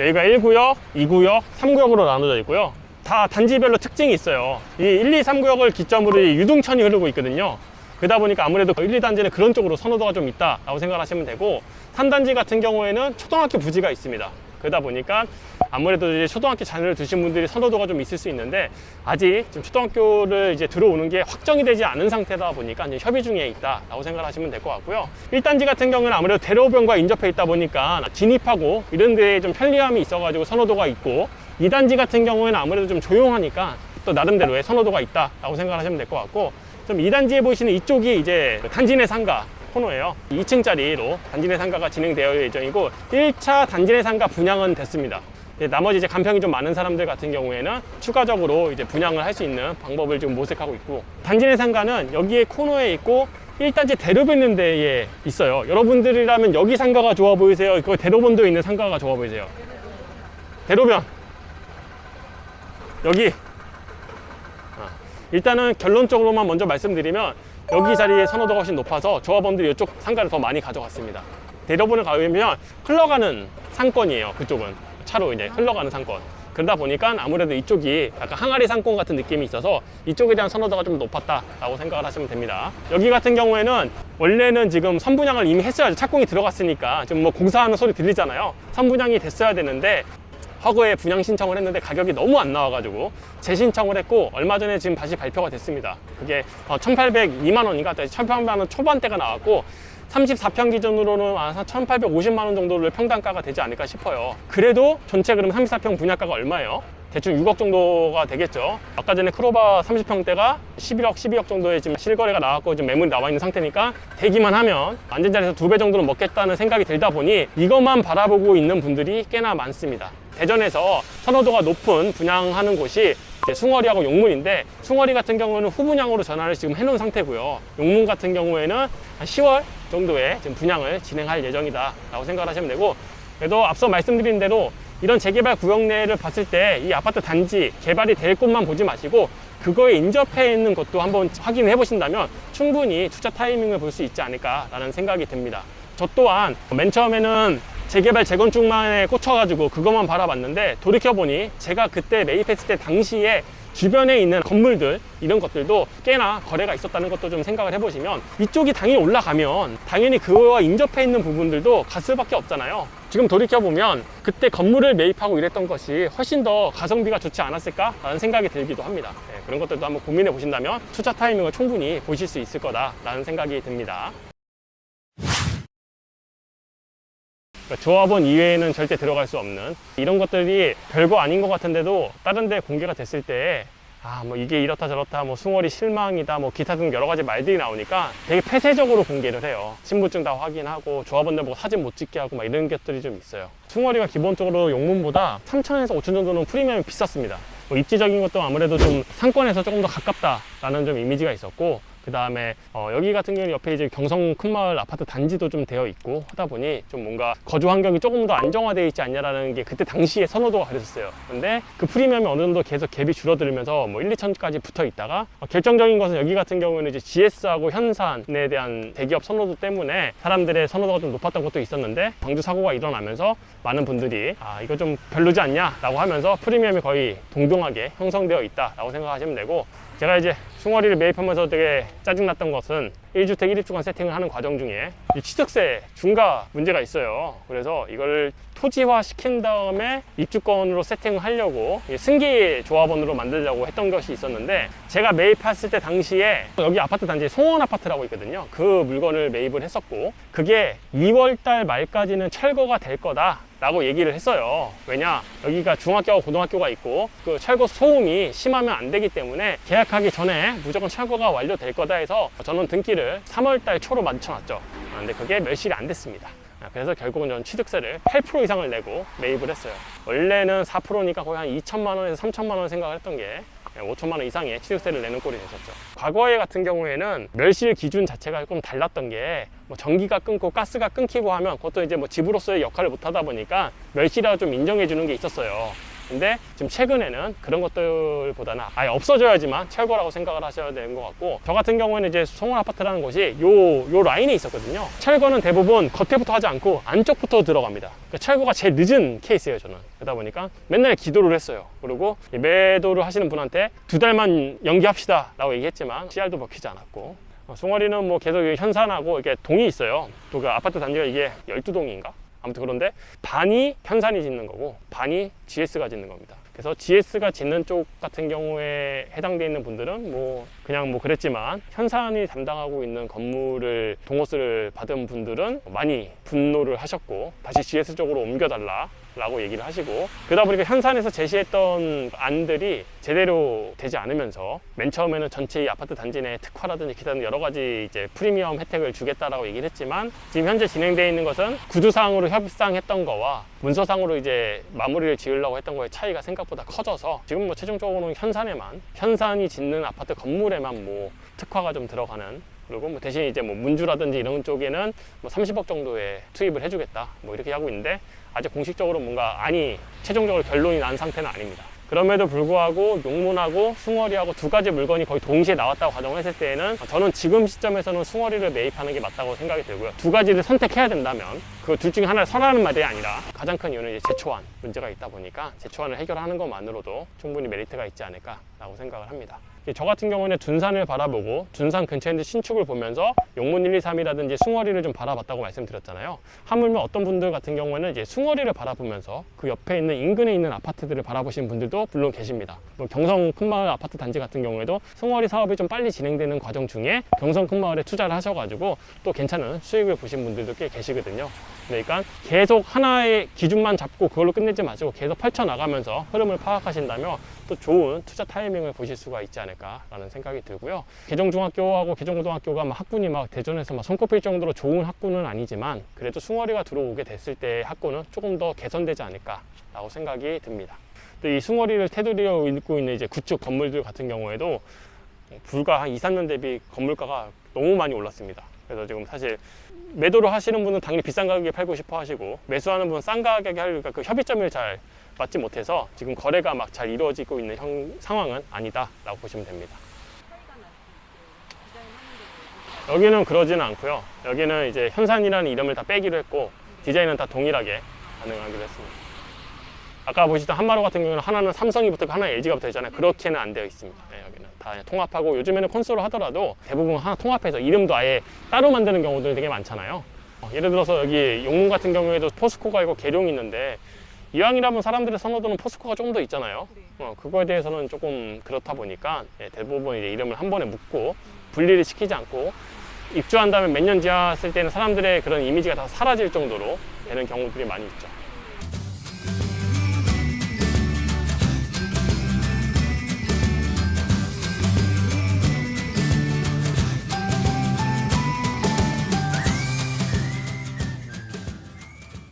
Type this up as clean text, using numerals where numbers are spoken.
여기가 1구역, 2구역, 3구역으로 나눠져 있고요. 다 단지별로 특징이 있어요. 이 1, 2, 3구역을 기점으로 유동천이 흐르고 있거든요. 그러다 보니까 아무래도 1, 2단지는 그런 쪽으로 선호도가 좀 있다라고 생각하시면 되고, 3단지 같은 경우에는 초등학교 부지가 있습니다. 그러다 보니까 아무래도 이제 초등학교 자녀를 두신 분들이 선호도가 좀 있을 수 있는데, 아직 지금 초등학교를 이제 들어오는 게 확정이 되지 않은 상태다 보니까 이제 협의 중에 있다라고 생각하시면 될 것 같고요. 1단지 같은 경우는 아무래도 대로변과 인접해 있다 보니까 진입하고 이런 데에 좀 편리함이 있어가지고 선호도가 있고, 2단지 같은 경우에는 아무래도 좀 조용하니까 또 나름대로의 선호도가 있다라고 생각하시면 될 것 같고, 좀 2단지에 보시는 이쪽이 이제 단지 내 상가 코너예요. 2층짜리로 단지 내 상가가 진행되어 예정이고, 1차 단지 내 상가 분양은 됐습니다. 나머지 이제 간평이 좀 많은 사람들 같은 경우에는 추가적으로 이제 분양을 할 수 있는 방법을 지금 모색하고 있고, 단지 내 상가는 여기에 코너에 있고 1단지 대로변 있는 데에 있어요. 여러분들이라면 여기 상가가 좋아 보이세요? 그 대로변도에 있는 상가가 좋아 보이세요? 대로변 여기. 일단은 결론적으로만 먼저 말씀드리면, 여기 자리의 선호도가 훨씬 높아서 조합원들이 이쪽 상가를 더 많이 가져갔습니다. 대로변을 가면 흘러가는 상권이에요. 그쪽은 차로 이제 흘러가는 상권. 그러다 보니까 아무래도 이쪽이 약간 항아리 상권 같은 느낌이 있어서 이쪽에 대한 선호도가 좀 높았다라고 생각을 하시면 됩니다. 여기 같은 경우에는 원래는 지금 선분양을 이미 했어야죠. 착공이 들어갔으니까. 지금 뭐 공사하는 소리 들리잖아요. 선분양이 됐어야 되는데 허그에 분양 신청을 했는데 가격이 너무 안 나와가지고 재신청을 했고, 얼마 전에 지금 다시 발표가 됐습니다. 그게 1,802만 원인가 1,800만 원 초반대가 나왔고, 34평 기준으로는 1,850만 원 정도를 평당가가 되지 않을까 싶어요. 그래도 전체 그럼 34평 분양가가 얼마예요? 대충 6억 정도가 되겠죠. 아까 전에 크로바 30평대가 11억, 12억 정도의 지금 실거래가 나왔고 지금 매물이 나와 있는 상태니까, 대기만 하면 안전 자리에서 2배 정도는 먹겠다는 생각이 들다 보니 이것만 바라보고 있는 분들이 꽤나 많습니다. 대전에서 선호도가 높은 분양하는 곳이 이제 숭어리하고 용문인데, 숭어리 같은 경우는 후분양으로 전환을 지금 해놓은 상태고요. 용문 같은 경우에는 한 10월 정도에 지금 분양을 진행할 예정이다 라고 생각을 하시면 되고, 그래도 앞서 말씀드린 대로 이런 재개발 구역 내를 봤을 때 이 아파트 단지 개발이 될 곳만 보지 마시고 그거에 인접해 있는 것도 한번 확인해 보신다면 충분히 투자 타이밍을 볼 수 있지 않을까라는 생각이 듭니다. 저 또한 맨 처음에는 재개발 재건축만에 꽂혀가지고 그것만 바라봤는데, 돌이켜보니 제가 그때 매입했을 때 당시에 주변에 있는 건물들 이런 것들도 꽤나 거래가 있었다는 것도 좀 생각을 해보시면, 이쪽이 당연히 올라가면 당연히 그거와 인접해 있는 부분들도 갈 수밖에 없잖아요. 지금 돌이켜보면 그때 건물을 매입하고 이랬던 것이 훨씬 더 가성비가 좋지 않았을까 라는 생각이 들기도 합니다. 그런 것들도 한번 고민해 보신다면 투자 타이밍을 충분히 보실 수 있을 거다 라는 생각이 듭니다. 조합원 이외에는 절대 들어갈 수 없는 이런 것들이 별거 아닌 것 같은데도 다른 데 공개가 됐을 때, 뭐 이게 이렇다 저렇다, 뭐 숭어리 실망이다, 뭐 기타 등 여러 가지 말들이 나오니까 되게 폐쇄적으로 공개를 해요. 신분증 다 확인하고 조합원들 보고 사진 못 찍게 하고 막 이런 것들이 좀 있어요. 숭어리가 기본적으로 용문보다 3,000에서 5,000 정도는 프리미엄이 비쌌습니다. 뭐 입지적인 것도 아무래도 좀 상권에서 조금 더 가깝다라는 좀 이미지가 있었고, 그 다음에 여기 같은 경우는 옆에 이제 경성 큰마을 아파트 단지도 좀 되어 있고 하다 보니 좀 뭔가 거주 환경이 조금 더 안정화되어 있지 않냐라는 게 그때 당시에 선호도가 그랬었어요. 근데 그 프리미엄이 어느 정도 계속 갭이 줄어들면서 뭐 1, 2천까지 붙어 있다가, 결정적인 것은 여기 같은 경우는 이제 GS하고 현산에 대한 대기업 선호도 때문에 사람들의 선호도가 좀 높았던 것도 있었는데, 광주 사고가 일어나면서 많은 분들이 이거 좀 별로지 않냐 라고 하면서 프리미엄이 거의 동등하게 형성되어 있다 라고 생각하시면 되고, 제가 이제 숭어리를 매입하면서 되게 짜증났던 것은 1주택 1입주권 세팅을 하는 과정 중에 이 취득세 중과 문제가 있어요. 그래서 이걸 토지화 시킨 다음에 입주권으로 세팅을 하려고 승기 조합원으로 만들려고 했던 것이 있었는데, 제가 매입했을 때 당시에 여기 아파트 단지에 송원 아파트라고 있거든요. 그 물건을 매입을 했었고, 그게 2월달 말까지는 철거가 될 거다 라고 얘기를 했어요. 왜냐, 여기가 중학교와 고등학교가 있고 그 철거 소음이 심하면 안 되기 때문에 계약하기 전에 무조건 철거가 완료될 거다 해서 저는 등기를 3월달 초로 맞춰놨죠. 근데 그게 멸실이 안 됐습니다. 그래서 결국은 저는 취득세를 8% 이상을 내고 매입을 했어요. 원래는 4%니까 거의 한 2천만 원에서 3천만 원 생각을 했던 게 5천만 원 이상의 취득세를 내는 꼴이 됐었죠. 과거에 같은 경우에는 멸실 기준 자체가 조금 달랐던 게, 뭐 전기가 끊고 가스가 끊기고 하면 그것도 이제 뭐 집으로서의 역할을 못 하다 보니까 멸실이라고 좀 인정해 주는 게 있었어요. 근데 지금 최근에는 그런 것들보다는 아예 없어져야지만 철거라고 생각을 하셔야 되는 것 같고, 저 같은 경우에는 이제 송월 아파트라는 곳이 요 라인에 있었거든요. 철거는 대부분 겉에부터 하지 않고 안쪽부터 들어갑니다. 그러니까 철거가 제일 늦은 케이스예요, 저는. 그러다 보니까 맨날 기도를 했어요. 그리고 매도를 하시는 분한테 2달만 연기합시다 라고 얘기했지만 CR도 먹히지 않았고, 송월이는 뭐 계속 현산하고 이렇게 동이 있어요. 또 그 아파트 단지가 이게 12동인가? 아무튼 그런데 반이 현산이 짓는 거고 반이 GS가 짓는 겁니다. 그래서 GS가 짓는 쪽 같은 경우에 해당되어 있는 분들은 뭐 그냥 뭐 그랬지만, 현산이 담당하고 있는 건물을 동호수를 받은 분들은 많이 분노를 하셨고 다시 GS 쪽으로 옮겨달라 라고 얘기를 하시고, 그러다 보니까 현산에서 제시했던 안들이 제대로 되지 않으면서 맨 처음에는 전체 이 아파트 단지 내 특화라든지 기타 여러 가지 이제 프리미엄 혜택을 주겠다라고 얘기를 했지만, 지금 현재 진행되어 있는 것은 구조상으로 협상했던 거와 문서상으로 이제 마무리를 지으려고 했던 거의 차이가 생각보다 커져서 지금 뭐 최종적으로는 현산이 짓는 아파트 건물에만 뭐 특화가 좀 들어가는, 그리고 뭐 대신 이제 뭐 문주라든지 이런 쪽에는 뭐 30억 정도의 투입을 해주겠다 뭐 이렇게 하고 있는데, 아직 공식적으로 뭔가 최종적으로 결론이 난 상태는 아닙니다. 그럼에도 불구하고 용문하고 숭어리하고 두 가지 물건이 거의 동시에 나왔다고 가정했을 때에는 저는 지금 시점에서는 숭어리를 매입하는 게 맞다고 생각이 들고요. 두 가지를 선택해야 된다면 그 둘 중에 하나를 선하는 말이 아니라, 가장 큰 이유는 이제 제초안 문제가 있다 보니까 제초안을 해결하는 것만으로도 충분히 메리트가 있지 않을까라고 생각을 합니다. 저 같은 경우는 둔산을 바라보고 둔산 근처에 있는 신축을 보면서 용문 1, 2, 3이라든지 숭어리를 좀 바라봤다고 말씀드렸잖아요. 하물며 어떤 분들 같은 경우에는 이제 숭어리를 바라보면서 그 옆에 있는 인근에 있는 아파트들을 바라보시는 분들도 물론 계십니다. 뭐 경성 큰마을 아파트 단지 같은 경우에도 숭어리 사업이 좀 빨리 진행되는 과정 중에 경성 큰마을에 투자를 하셔가지고 또 괜찮은 수익을 보신 분들도 꽤 계시거든요. 그러니까 계속 하나의 기준만 잡고 그걸로 끝내지 마시고 계속 펼쳐나가면서 흐름을 파악하신다면 또 좋은 투자 타이밍을 보실 수가 있지 않을까라는 생각이 들고요. 개정중학교하고 개정고등학교가 막 학군이 막 대전에서 막 손꼽힐 정도로 좋은 학군은 아니지만, 그래도 숭어리가 들어오게 됐을 때 학군은 조금 더 개선되지 않을까라고 생각이 듭니다. 또 이 숭어리를 테두리로 잇고 있는 이제 구축 건물들 같은 경우에도 불과 한 2, 3년 대비 건물가가 너무 많이 올랐습니다. 그래서 지금 사실 매도를 하시는 분은 당연히 비싼 가격에 팔고 싶어 하시고, 매수하는 분은 싼 가격에 하려니까 그 협의점을 잘 맞지 못해서 지금 거래가 막 잘 이루어지고 있는 상황은 아니다라고 보시면 됩니다. 여기는 그러지는 않고요. 여기는 이제 현산이라는 이름을 다 빼기로 했고 디자인은 다 동일하게 가능하기로 했습니다. 아까 보시던 한마루 같은 경우는 하나는 삼성이 붙었고 하나는 LG가 붙어 있잖아요. 그렇게는 안 되어 있습니다. 네, 여기는 다 통합하고, 요즘에는 콘솔을 하더라도 대부분 하나 통합해서 이름도 아예 따로 만드는 경우들이 되게 많잖아요. 예를 들어서 여기 용문 같은 경우에도 포스코가 있고 계룡이 있는데, 이왕이라면 사람들의 선호도는 포스코가 조금 더 있잖아요. 그거에 대해서는 조금 그렇다 보니까 대부분 이제 이름을 한 번에 묶고 분리를 시키지 않고, 입주한 다음에 몇 년 지났을 때는 사람들의 그런 이미지가 다 사라질 정도로 되는 경우들이 많이 있죠.